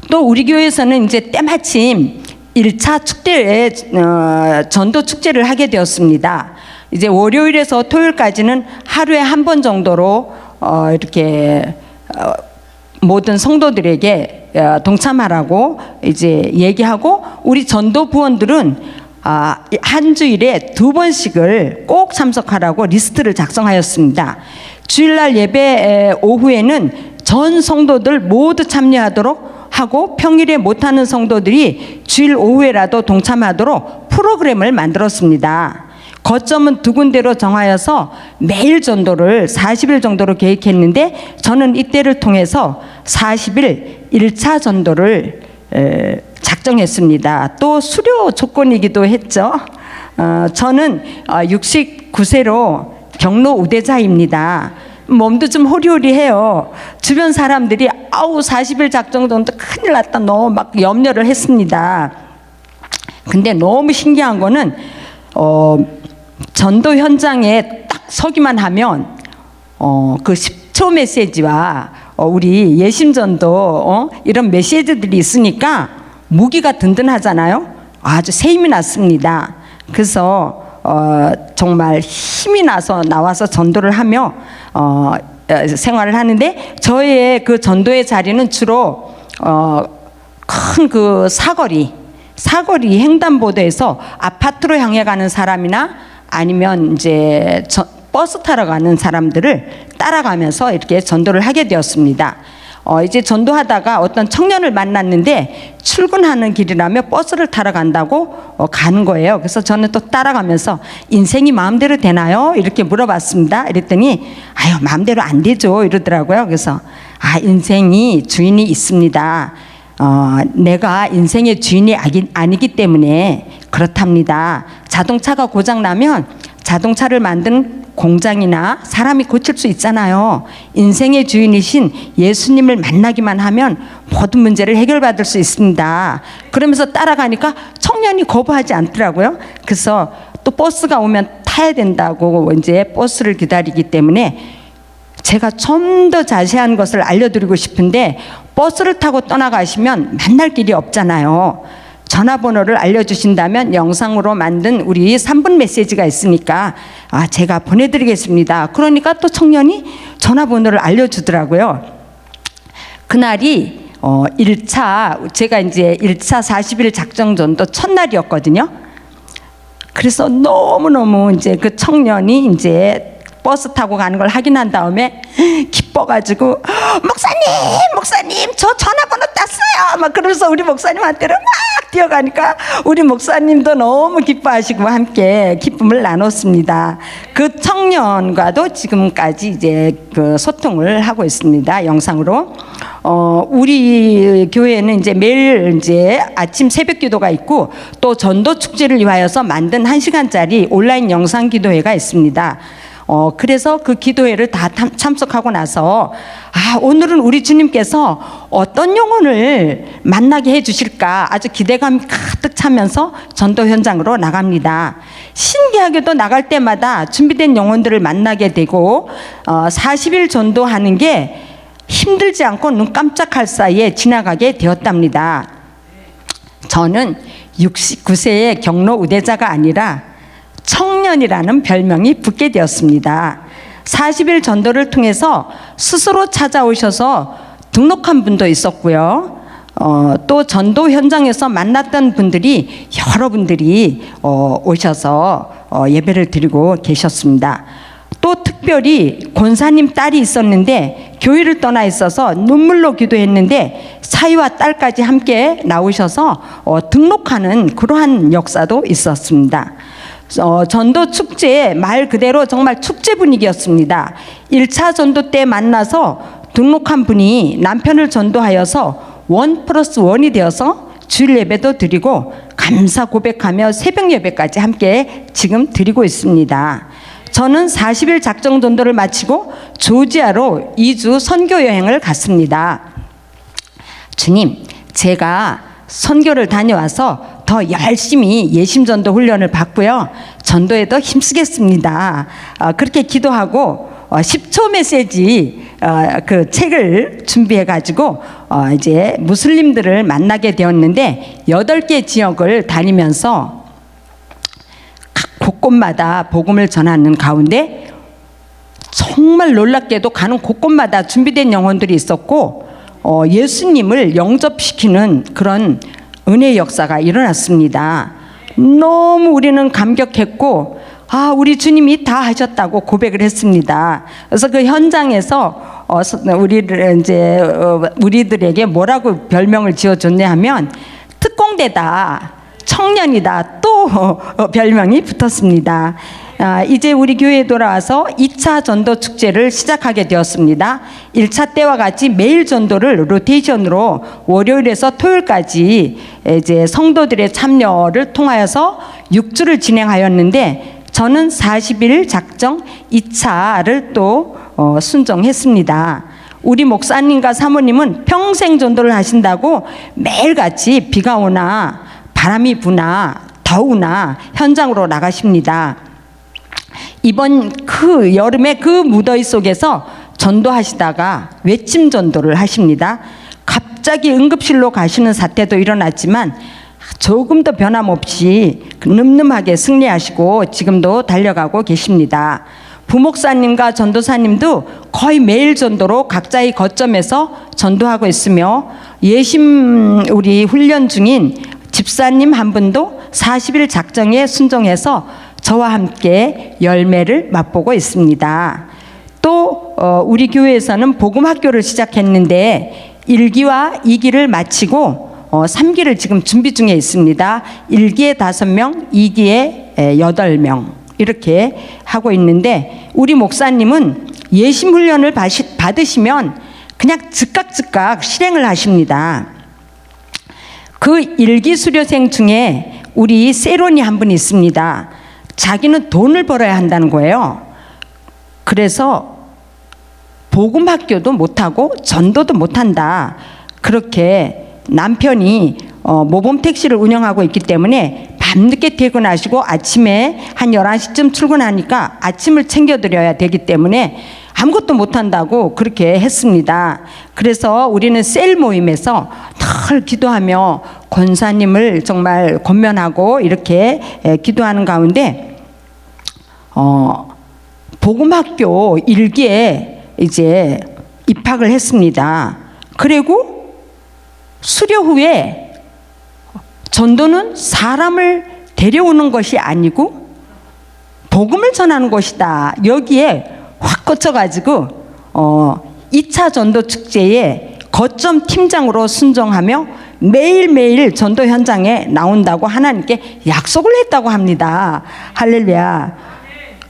또 우리 교회에서는 이제 때마침 1차 축제에 전도 축제를 하게 되었습니다. 이제 월요일에서 토요일까지는 하루에 한 번 정도로 이렇게 모든 성도들에게 동참하라고 이제 얘기하고, 우리 전도 부원들은 한 주일에 2번씩을 꼭 참석하라고 리스트를 작성하였습니다. 주일날 예배 오후에는 전 성도들 모두 참여하도록 하고, 평일에 못하는 성도들이 주일 오후에라도 동참하도록 프로그램을 만들었습니다. 거점은 2군데로 정하여서 매일 전도를 40일 정도로 계획했는데, 저는 이때를 통해서 40일 1차 전도를 작정했습니다. 또 수료 조건이기도 했죠. 저는 69세로 경로 우대자입니다. 몸도 좀 호리호리해요. 주변 사람들이 40일 작정 정도 큰일 났다, 너무 막 염려를 했습니다. 근데 너무 신기한 거는 전도 현장에 딱 서기만 하면 그 10초 메시지와 우리 예심전도 이런 메시지들이 있으니까 무기가 든든하잖아요. 아주 새 힘이 났습니다. 그래서 정말 힘이 나서 나와서 전도를 하며 생활을 하는데, 저의 그 전도의 자리는 주로 큰 그 사거리 횡단보도에서 아파트로 향해 가는 사람이나 아니면 이제 버스 타러 가는 사람들을 따라가면서 이렇게 전도를 하게 되었습니다. 이제 전도하다가 어떤 청년을 만났는데 출근하는 길이라며 버스를 타러 간다고 가는 거예요. 그래서 저는 또 따라가면서 인생이 마음대로 되나요? 이렇게 물어봤습니다. 이랬더니 마음대로 안 되죠 이러더라고요. 그래서 인생이 주인이 있습니다. 내가 인생의 주인이 아니기 때문에 그렇답니다. 자동차가 고장나면 자동차를 만든 공장이나 사람이 고칠 수 있잖아요. 인생의 주인이신 예수님을 만나기만 하면 모든 문제를 해결받을 수 있습니다. 그러면서 따라가니까 청년이 거부하지 않더라고요. 그래서 또 버스가 오면 타야 된다고 이제 버스를 기다리기 때문에 제가 좀 더 자세한 것을 알려드리고 싶은데, 버스를 타고 떠나가시면 만날 길이 없잖아요. 전화번호를 알려주신다면 영상으로 만든 우리 3분 메시지가 있으니까 제가 보내드리겠습니다. 그러니까 또 청년이 전화번호를 알려주더라고요. 그날이 1차, 제가 이제 1차 40일 작정전도 첫날이었거든요. 그래서 너무너무 이제 그 청년이 이제 버스 타고 가는 걸 확인한 다음에 기뻐가지고 목사님 저 전화번호 땄어요 막 그러면서 우리 목사님한테는 막 뛰어가니까 우리 목사님도 너무 기뻐하시고 함께 기쁨을 나눴습니다. 그 청년과도 지금까지 이제 그 소통을 하고 있습니다. 영상으로. 우리 교회는 이제 매일 이제 아침 새벽 기도가 있고, 또 전도 축제를 위하여서 만든 1시간짜리 온라인 영상 기도회가 있습니다. 그래서 그 기도회를 다 참석하고 나서 오늘은 우리 주님께서 어떤 영혼을 만나게 해주실까 아주 기대감이 가득 차면서 전도 현장으로 나갑니다. 신기하게도 나갈 때마다 준비된 영혼들을 만나게 되고 40일 전도하는 게 힘들지 않고 눈 깜짝할 사이에 지나가게 되었답니다. 저는 69세의 경로 우대자가 아니라 청년이라는 별명이 붙게 되었습니다. 40일 전도를 통해서 스스로 찾아오셔서 등록한 분도 있었고요. 또 전도 현장에서 만났던 분들이 여러분들이 오셔서 예배를 드리고 계셨습니다. 또 또 특별히 권사님 딸이 있었는데 교회를 떠나 있어서 눈물로 기도했는데 사위와 딸까지 함께 나오셔서 등록하는 그러한 역사도 있었습니다. 전도 축제 말 그대로 정말 축제 분위기였습니다. 1차 전도 때 만나서 등록한 분이 남편을 전도하여서 1+1이 되어서 주일 예배도 드리고 감사 고백하며 새벽 예배까지 함께 지금 드리고 있습니다. 저는 40일 작정 전도를 마치고 조지아로 2주 선교 여행을 갔습니다. 주님, 제가 선교를 다녀와서 더 열심히 예심전도 훈련을 받고요. 전도에 더 힘쓰겠습니다. 그렇게 기도하고 10초 메시지 그 책을 준비해 가지고 이제 무슬림들을 만나게 되었는데 8개 지역을 다니면서 각 곳곳마다 복음을 전하는 가운데 정말 놀랍게도 가는 곳곳마다 준비된 영혼들이 있었고 예수님을 영접시키는 그런 은혜의 역사가 일어났습니다. 너무 우리는 감격했고 우리 주님이 다 하셨다고 고백을 했습니다. 그래서 그 현장에서 우리들에게 뭐라고 별명을 지어줬냐 하면 특공대다, 청년이다 또 별명이 붙었습니다. 이제 우리 교회에 돌아와서 2차 전도 축제를 시작하게 되었습니다. 1차 때와 같이 매일 전도를 로테이션으로 월요일에서 토요일까지 이제 성도들의 참여를 통하여서 6주를 진행하였는데 저는 40일 작정 2차를 또 순종했습니다. 우리 목사님과 사모님은 평생 전도를 하신다고 매일같이 비가 오나 바람이 부나 더우나 현장으로 나가십니다. 이번 그 여름에 그 무더위 속에서 전도하시다가 외침 전도를 하십니다. 갑자기 응급실로 가시는 사태도 일어났지만 조금도 변함없이 늠름하게 승리하시고 지금도 달려가고 계십니다. 부목사님과 전도사님도 거의 매일 전도로 각자의 거점에서 전도하고 있으며 예심 우리 훈련 중인 집사님 한 분도 40일 작정에 순종해서 저와 함께 열매를 맛보고 있습니다. 또 우리 교회에서는 복음학교를 시작했는데 1기와 2기를 마치고 3기를 지금 준비 중에 있습니다. 1기에 5명, 2기에 8명 이렇게 하고 있는데 우리 목사님은 예심 훈련을 받으시면 그냥 즉각 실행을 하십니다. 그 1기 수료생 중에 우리 세론이 한 분 있습니다. 자기는 돈을 벌어야 한다는 거예요. 그래서 복음학교도 못하고 전도도 못한다. 그렇게 남편이 모범 택시를 운영하고 있기 때문에 밤늦게 퇴근하시고 아침에 한 11시쯤 출근하니까 아침을 챙겨드려야 되기 때문에 아무것도 못한다고 그렇게 했습니다. 그래서 우리는 셀 모임에서 늘 기도하며 권사님을 정말 권면하고 이렇게 기도하는 가운데 복음학교 1기에 이제 입학을 했습니다. 그리고 수료 후에 전도는 사람을 데려오는 것이 아니고 복음을 전하는 것이다. 여기에 확 꽂혀가지고 2차 전도 축제에 거점 팀장으로 순종하며 매일매일 전도 현장에 나온다고 하나님께 약속을 했다고 합니다. 할렐루야.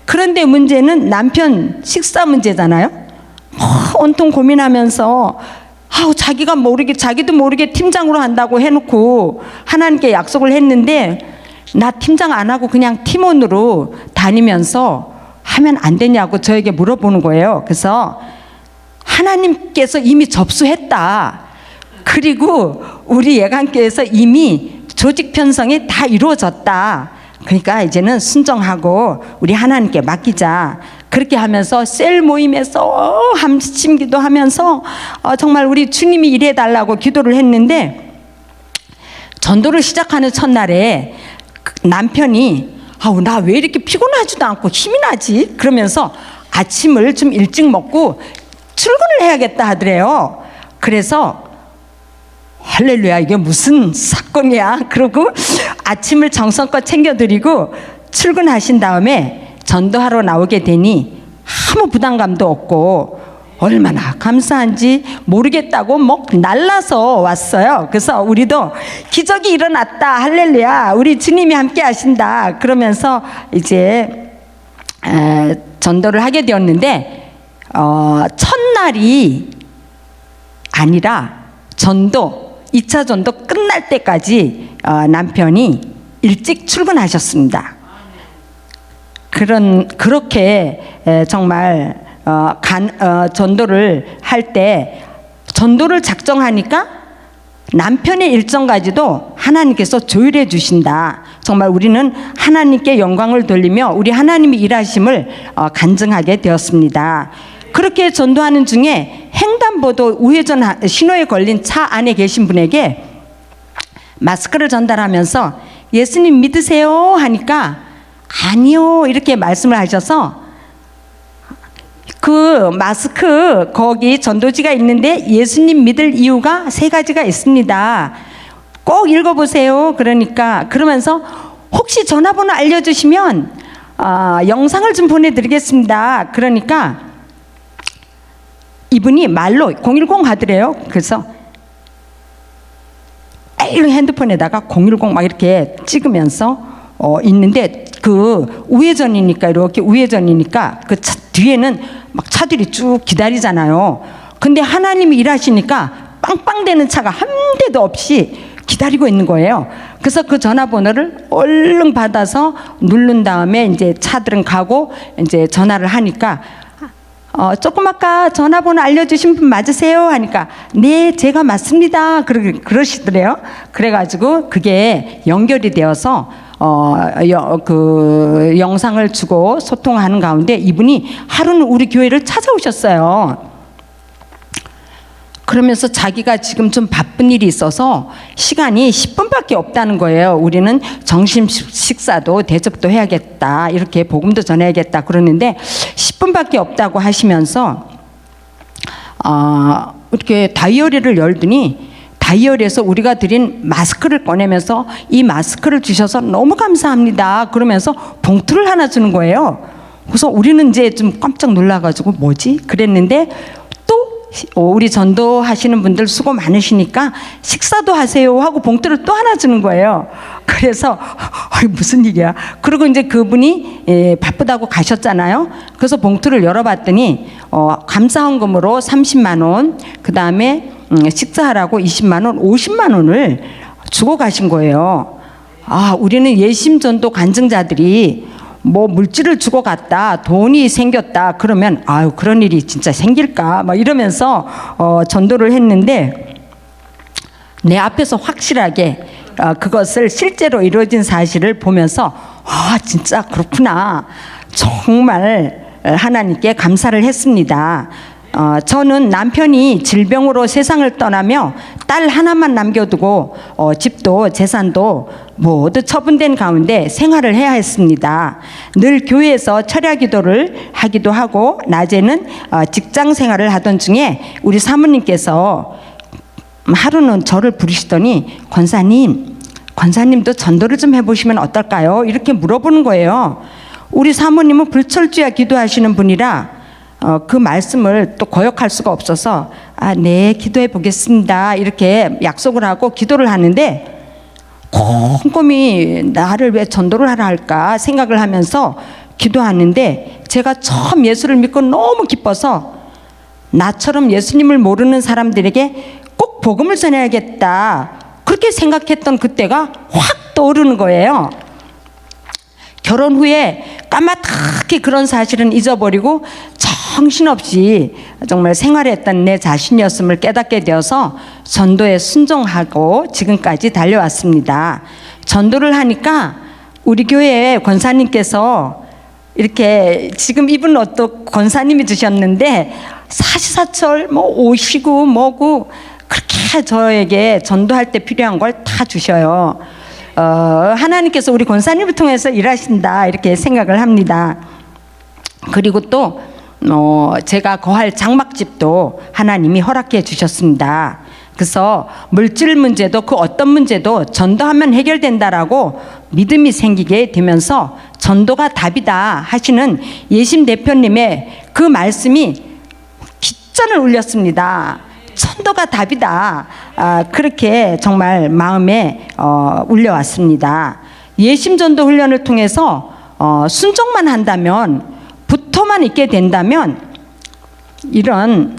그런데 문제는 남편 식사 문제잖아요. 온통 고민하면서 자기도 모르게 팀장으로 한다고 해놓고 하나님께 약속을 했는데 나 팀장 안 하고 그냥 팀원으로 다니면서 하면 안 되냐고 저에게 물어보는 거예요. 그래서 하나님께서 이미 접수했다. 그리고 우리 예강교회에서 이미 조직 편성이 다 이루어졌다. 그러니까 이제는 순종하고 우리 하나님께 맡기자. 그렇게 하면서 셀 모임에서 함심 기도하면서 정말 우리 주님이 일해달라고 기도를 했는데 전도를 시작하는 첫날에 남편이 나 왜 이렇게 피곤하지도 않고 힘이 나지? 그러면서 아침을 좀 일찍 먹고 출근을 해야겠다 하더래요. 그래서 할렐루야, 이게 무슨 사건이야? 그러고 아침을 정성껏 챙겨드리고 출근하신 다음에 전도하러 나오게 되니 아무 부담감도 없고 얼마나 감사한지 모르겠다고 뭐 날라서 왔어요. 그래서 우리도 기적이 일어났다, 할렐루야, 우리 주님이 함께 하신다 그러면서 이제 전도를 하게 되었는데 첫날이 아니라 전도 2차 전도 끝날 때까지 남편이 일찍 출근하셨습니다. 그렇게 정말 전도를 할 때 전도를 작정하니까 남편의 일정까지도 하나님께서 조율해 주신다. 정말 우리는 하나님께 영광을 돌리며 우리 하나님이 일하심을 간증하게 되었습니다. 그렇게 전도하는 중에 횡단보도 우회전 신호에 걸린 차 안에 계신 분에게 마스크를 전달하면서 예수님 믿으세요 하니까 아니요 이렇게 말씀을 하셔서 그 마스크 거기 전도지가 있는데 예수님 믿을 이유가 3가지가 있습니다. 꼭 읽어보세요. 그러면서 혹시 전화번호 알려주시면 영상을 좀 보내드리겠습니다. 그러니까 이분이 말로 010 하더래요. 그래서 핸드폰에다가 010 막 이렇게 찍으면서 있는데 그 우회전이니까 이렇게 우회전이니까 그 뒤에는 막 차들이 쭉 기다리잖아요. 근데 하나님이 일하시니까 빵빵대는 차가 한 대도 없이 기다리고 있는 거예요. 그래서 그 전화번호를 얼른 받아서 누른 다음에 이제 차들은 가고 이제 전화를 하니까 조금 아까 전화번호 알려주신 분 맞으세요? 하니까 네 제가 맞습니다. 그러시더래요. 그래가지고 그게 연결이 되어서 그 영상을 주고 소통하는 가운데 이분이 하루는 우리 교회를 찾아오셨어요. 그러면서 자기가 지금 좀 바쁜 일이 있어서 시간이 10분밖에 없다는 거예요. 우리는 점심 식사도 대접도 해야겠다, 이렇게 복음도 전해야겠다 그러는데 10분밖에 없다고 하시면서 이렇게 다이어리를 열더니 다이어리에서 우리가 드린 마스크를 꺼내면서 이 마스크를 주셔서 너무 감사합니다 그러면서 봉투를 하나 주는 거예요. 그래서 우리는 이제 좀 깜짝 놀라가지고 뭐지? 그랬는데 또 우리 전도하시는 분들 수고 많으시니까 식사도 하세요 하고 봉투를 또 하나 주는 거예요. 그래서 무슨 일이야? 그리고 이제 그분이 바쁘다고 가셨잖아요. 그래서 봉투를 열어봤더니 감사헌금으로 30만 원, 그 다음에 식사하라고 20만 원, 50만 원을 주고 가신 거예요. 우리는 예심전도 간증자들이 뭐 물질을 주고 갔다, 돈이 생겼다 그러면 그런 일이 진짜 생길까 막 이러면서 전도를 했는데 내 앞에서 확실하게 그것을 실제로 이루어진 사실을 보면서 진짜 그렇구나, 정말 하나님께 감사를 했습니다. 저는 남편이 질병으로 세상을 떠나며 딸 하나만 남겨두고 집도 재산도 모두 처분된 가운데 생활을 해야 했습니다. 늘 교회에서 철야 기도를 하기도 하고 낮에는 직장 생활을 하던 중에 우리 사모님께서 하루는 저를 부르시더니 권사님도 전도를 좀 해보시면 어떨까요? 이렇게 물어보는 거예요. 우리 사모님은 불철주야 기도하시는 분이라 그 말씀을 또 거역할 수가 없어서 네 기도해 보겠습니다 이렇게 약속을 하고 기도를 하는데 꼼꼼히 나를 왜 전도를 하라 할까 생각을 하면서 기도하는데 제가 처음 예수를 믿고 너무 기뻐서 나처럼 예수님을 모르는 사람들에게 꼭 복음을 전해야겠다 그렇게 생각했던 그때가 확 떠오르는 거예요. 결혼 후에 까마득히 그런 사실은 잊어버리고 정신없이 정말 생활했던 내 자신이었음을 깨닫게 되어서 전도에 순종하고 지금까지 달려왔습니다. 전도를 하니까 우리 교회 권사님께서 이렇게 지금 입은 옷도 권사님이 주셨는데 사시사철 뭐 오시고 뭐고 그렇게 저에게 전도할 때 필요한 걸 다 주셔요. 하나님께서 우리 권사님을 통해서 일하신다 이렇게 생각을 합니다. 그리고 또 제가 거할 장막집도 하나님이 허락해 주셨습니다. 그래서 물질 문제도 그 어떤 문제도 전도하면 해결된다라고 믿음이 생기게 되면서 전도가 답이다 하시는 예심 대표님의 그 말씀이 깃전을 울렸습니다. 전도가 답이다. 그렇게 정말 마음에 울려왔습니다. 예심 전도 훈련을 통해서 순종만 한다면, 붙어만 있게 된다면 이런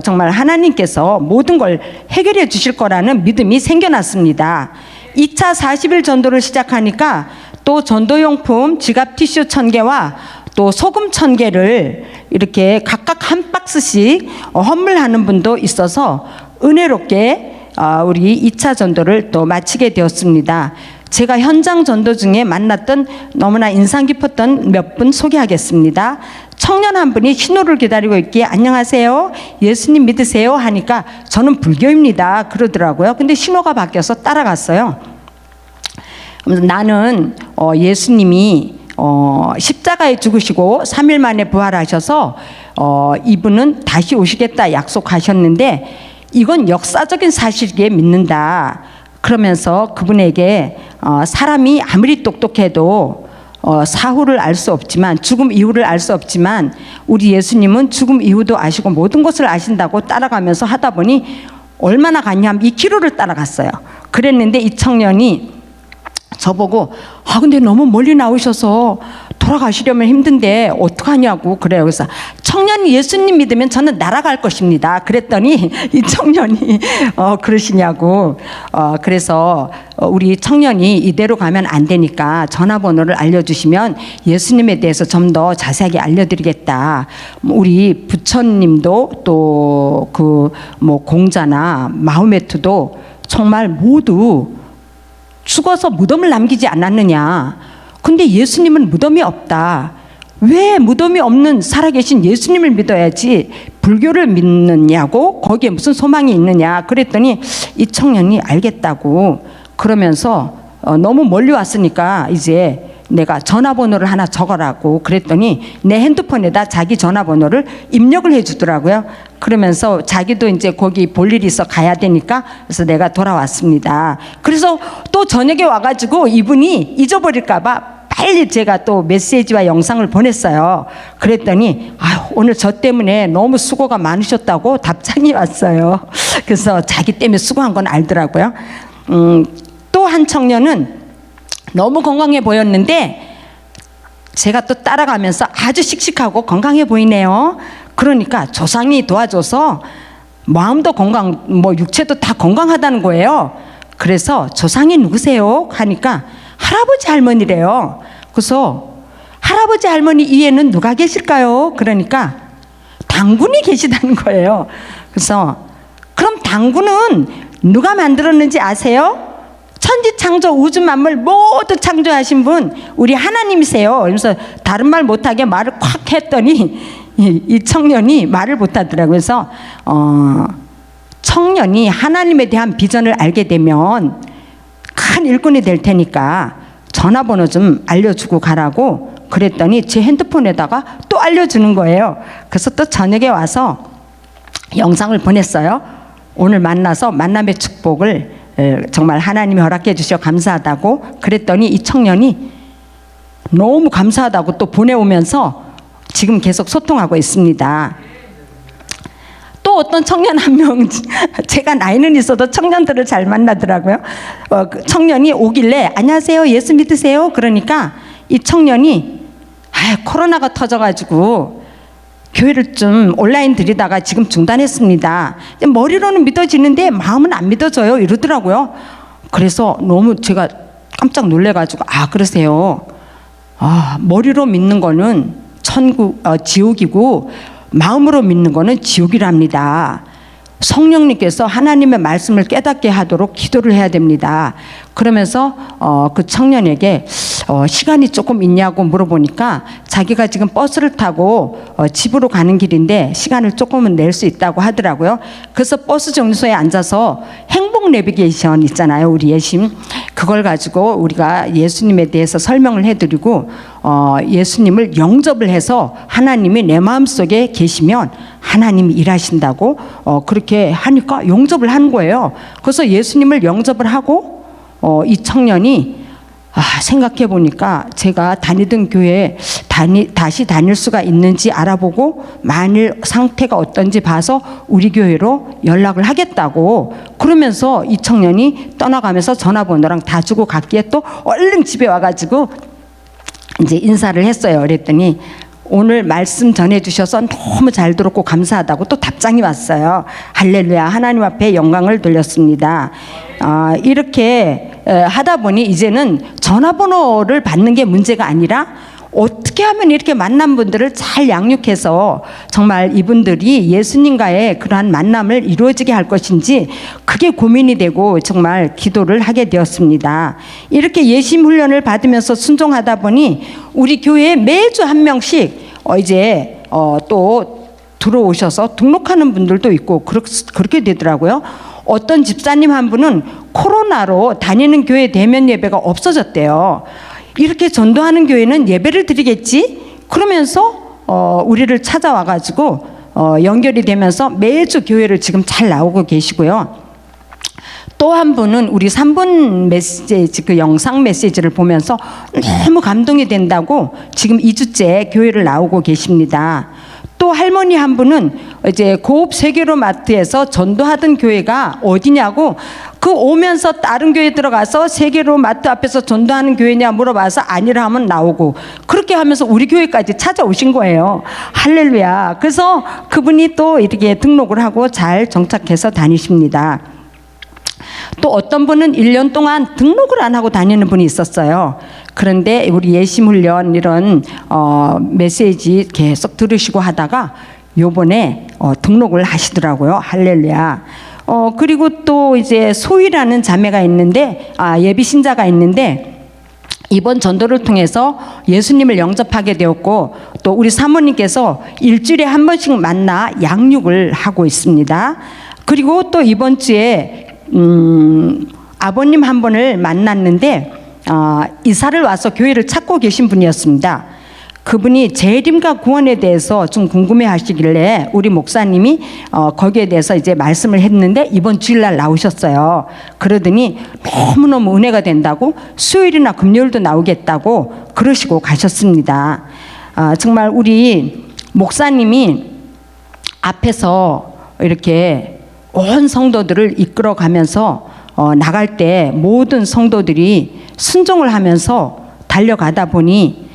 정말 하나님께서 모든 걸 해결해 주실 거라는 믿음이 생겨났습니다. 2차 40일 전도를 시작하니까 또 전도용품 지갑 티슈 1000개와 또 소금 1000개를 이렇게 각각 한 박스씩 헌물하는 분도 있어서 은혜롭게 우리 2차 전도를 또 마치게 되었습니다. 제가 현장 전도 중에 만났던 너무나 인상 깊었던 몇 분 소개하겠습니다. 청년 한 분이 신호를 기다리고 있기에 안녕하세요, 예수님 믿으세요 하니까 저는 불교입니다 그러더라고요. 근데 신호가 바뀌어서 따라갔어요. 나는 예수님이 십자가에 죽으시고 3일 만에 부활하셔서 이분은 다시 오시겠다 약속하셨는데 이건 역사적인 사실이기에 믿는다. 그러면서 그분에게 사람이 아무리 똑똑해도 사후를 알 수 없지만, 죽음 이후를 알 수 없지만 우리 예수님은 죽음 이후도 아시고 모든 것을 아신다고 따라가면서 하다 보니 얼마나 갔냐 하면 2km를 따라갔어요. 그랬는데 이 청년이 저보고 근데 너무 멀리 나오셔서 돌아가시려면 힘든데 어떡하냐고 그래요. 그래서 청년이 예수님 믿으면 저는 날아갈 것입니다 그랬더니 이 청년이 그러시냐고. 그래서 우리 청년이 이대로 가면 안 되니까 전화번호를 알려주시면 예수님에 대해서 좀 더 자세하게 알려드리겠다. 우리 부처님도 또 그 뭐 공자나 마호메트도 정말 모두 죽어서 무덤을 남기지 않았느냐. 근데 예수님은 무덤이 없다. 왜 무덤이 없는 살아계신 예수님을 믿어야지 불교를 믿느냐고, 거기에 무슨 소망이 있느냐. 그랬더니 이 청년이 알겠다고 그러면서 너무 멀리 왔으니까 이제 내가 전화번호를 하나 적어라고 그랬더니 내 핸드폰에다 자기 전화번호를 입력을 해주더라고요. 그러면서 자기도 이제 거기 볼 일이 있어 가야 되니까 그래서 내가 돌아왔습니다. 그래서 또 저녁에 와가지고 이분이 잊어버릴까봐 빨리 제가 또 메시지와 영상을 보냈어요. 그랬더니 오늘 저 때문에 너무 수고가 많으셨다고 답장이 왔어요. 그래서 자기 때문에 수고한 건 알더라고요. 또 한 청년은 너무 건강해 보였는데 제가 또 따라가면서 아주 씩씩하고 건강해 보이네요. 그러니까 조상이 도와줘서 마음도 건강, 뭐 육체도 다 건강하다는 거예요. 그래서 조상이 누구세요? 하니까 할아버지 할머니래요. 그래서 할아버지 할머니 이외에는 누가 계실까요? 그러니까 당군이 계시다는 거예요. 그래서 그럼 당군은 누가 만들었는지 아세요? 천지창조 우주만물 모두 창조하신 분 우리 하나님이세요. 그래서 다른 말 못하게 말을 콱 했더니 이 청년이 말을 못하더라고요. 그래서 청년이 하나님에 대한 비전을 알게 되면 큰 일꾼이 될 테니까 전화번호 좀 알려주고 가라고 그랬더니 제 핸드폰에다가 또 알려주는 거예요. 그래서 또 저녁에 와서 영상을 보냈어요. 오늘 만나서 만남의 축복을 정말 하나님이 허락해 주셔 감사하다고 그랬더니 이 청년이 너무 감사하다고 또 보내오면서 지금 계속 소통하고 있습니다. 또 어떤 청년 한 명, 제가 나이는 있어도 청년들을 잘 만나더라고요. 그 청년이 오길래 안녕하세요, 예수 믿으세요? 그러니까 이 청년이 코로나가 터져가지고 교회를 좀 온라인 드리다가 지금 중단했습니다. 머리로는 믿어지는데 마음은 안 믿어져요 이러더라고요. 그래서 너무 제가 깜짝 놀래가지고 그러세요. 머리로 믿는 거는 지옥이고 마음으로 믿는 거는 지옥이랍니다. 성령님께서 하나님의 말씀을 깨닫게 하도록 기도를 해야 됩니다. 그러면서 그 청년에게 시간이 조금 있냐고 물어보니까 자기가 지금 버스를 타고 집으로 가는 길인데 시간을 조금은 낼 수 있다고 하더라고요. 그래서 버스 정류소에 앉아서 행복 내비게이션 있잖아요, 우리 예심. 그걸 가지고 우리가 예수님에 대해서 설명을 해드리고 예수님을 영접을 해서 하나님이 내 마음속에 계시면 하나님이 일하신다고 그렇게 하니까 영접을 하는 거예요. 그래서 예수님을 영접을 하고 이 청년이 생각해 보니까 제가 다니던 교회에 다시 다닐 수가 있는지 알아보고 만일 상태가 어떤지 봐서 우리 교회로 연락을 하겠다고 그러면서 이 청년이 떠나가면서 전화번호랑 다 주고 갔기에 또 얼른 집에 와가지고 이제 인사를 했어요. 그랬더니 오늘 말씀 전해주셔서 너무 잘 들었고 감사하다고 또 답장이 왔어요. 할렐루야, 하나님 앞에 영광을 돌렸습니다. 이렇게 하다 보니 이제는 전화번호를 받는 게 문제가 아니라 어떻게 하면 이렇게 만난 분들을 잘 양육해서 정말 이분들이 예수님과의 그러한 만남을 이루어지게 할 것인지 그게 고민이 되고 정말 기도를 하게 되었습니다. 이렇게 예심 훈련을 받으면서 순종하다 보니 우리 교회에 매주 한 명씩 이제 또 들어오셔서 등록하는 분들도 있고 그렇게 되더라고요. 어떤 집사님 한 분은 코로나로 다니는 교회 대면 예배가 없어졌대요. 이렇게 전도하는 교회는 예배를 드리겠지? 그러면서 우리를 찾아와 가지고 연결이 되면서 매주 교회를 지금 잘 나오고 계시고요. 또 한 분은 우리 3분 메시지 그 영상 메시지를 보면서 너무 감동이 된다고 지금 2주째 교회를 나오고 계십니다. 또 할머니 한 분은 이제 고읍 세계로 마트에서 전도하던 교회가 어디냐고 그 오면서 다른 교회 들어가서 세계로 마트 앞에서 전도하는 교회냐 물어봐서 아니라 하면 나오고 그렇게 하면서 우리 교회까지 찾아오신 거예요. 할렐루야. 그래서 그분이 또 이렇게 등록을 하고 잘 정착해서 다니십니다. 또 어떤 분은 1년 동안 등록을 안 하고 다니는 분이 있었어요. 그런데 우리 예심훈련 이런 메시지 계속 들으시고 하다가 요번에 등록을 하시더라고요. 할렐루야. 그리고 또 이제 소희라는 자매가 있는데 예비 신자가 있는데 이번 전도를 통해서 예수님을 영접하게 되었고 또 우리 사모님께서 일주일에 한 번씩 만나 양육을 하고 있습니다. 그리고 또 이번 주에 아버님 한 분을 만났는데 이사를 와서 교회를 찾고 계신 분이었습니다. 그분이 재림과 구원에 대해서 좀 궁금해 하시길래 우리 목사님이 거기에 대해서 이제 말씀을 했는데 이번 주일날 나오셨어요. 그러더니 너무너무 은혜가 된다고 수요일이나 금요일도 나오겠다고 그러시고 가셨습니다. 정말 우리 목사님이 앞에서 이렇게 온 성도들을 이끌어 가면서 나갈 때 모든 성도들이 순종을 하면서 달려가다 보니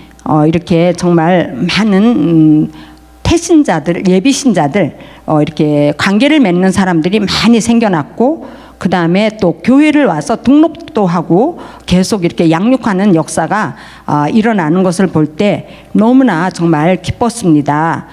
이렇게 정말 많은 태신자들, 예비신자들 이렇게 관계를 맺는 사람들이 많이 생겨났고 그 다음에 또 교회를 와서 등록도 하고 계속 이렇게 양육하는 역사가 일어나는 것을 볼 때 너무나 정말 기뻤습니다.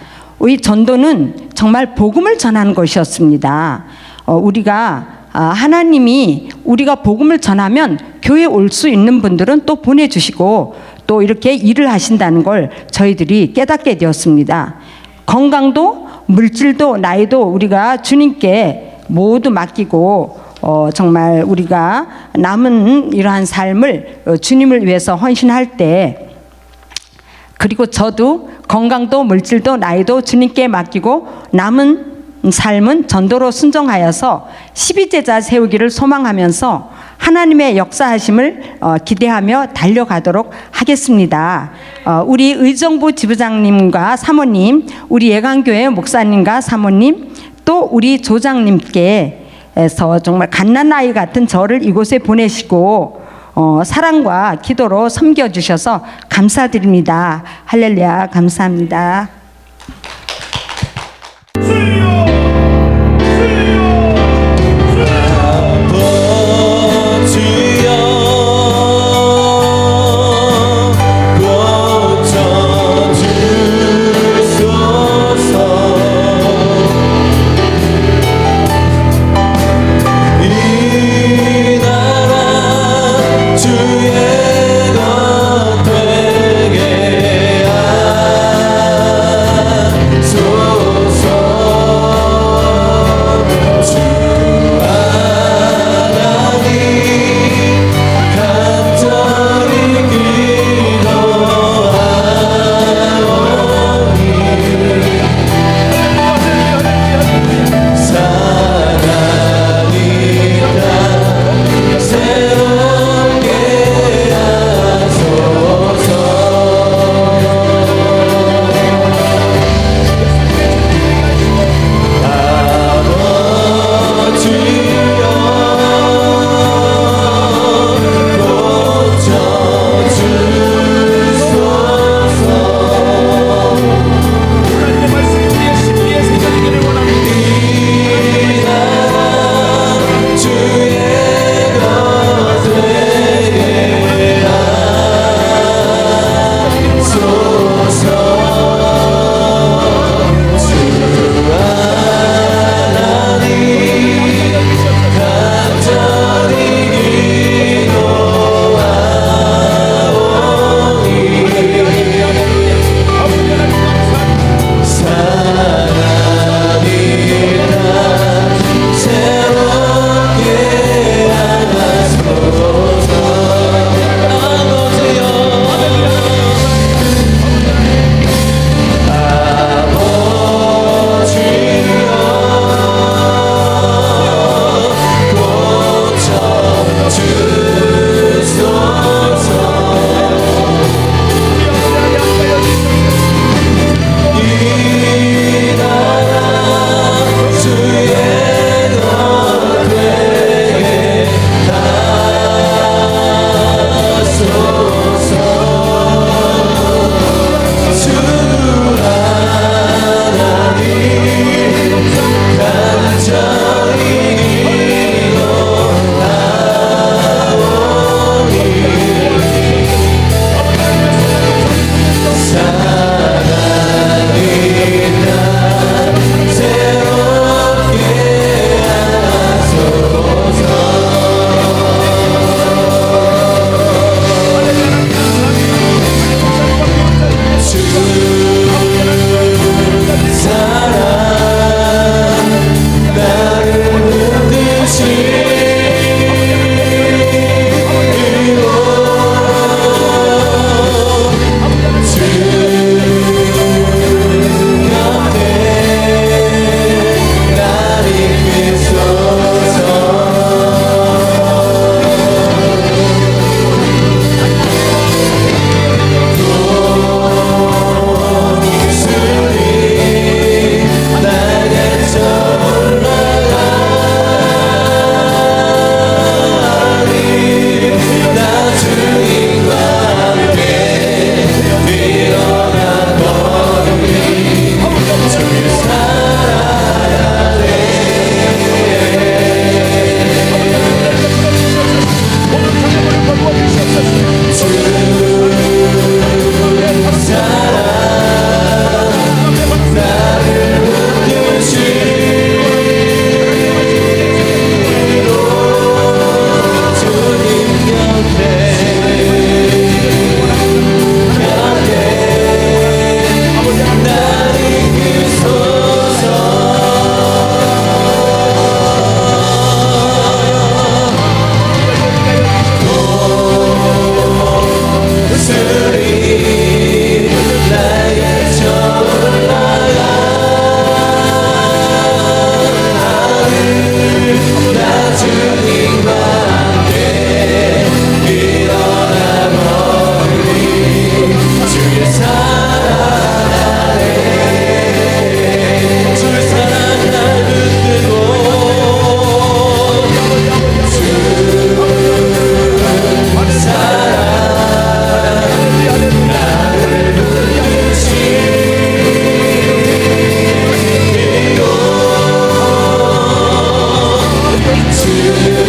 이 전도는 정말 복음을 전하는 것이었습니다. 우리가 하나님이 우리가 복음을 전하면 교회에 올 수 있는 분들은 또 보내주시고 또 이렇게 일을 하신다는 걸 저희들이 깨닫게 되었습니다. 건강도 물질도 나이도 우리가 주님께 모두 맡기고 정말 우리가 남은 이러한 삶을 주님을 위해서 헌신할 때 그리고 저도 건강도 물질도 나이도 주님께 맡기고 남은 삶은 전도로 순종하여서 12제자 세우기를 소망하면서 하나님의 역사하심을 기대하며 달려가도록 하겠습니다. 우리 의정부 지부장님과 사모님, 우리 예강교회 목사님과 사모님, 또 우리 조장님께서 정말 갓난아이 같은 저를 이곳에 보내시고 사랑과 기도로 섬겨주셔서 감사드립니다. 할렐루야. 감사합니다. 주의 것 되게 주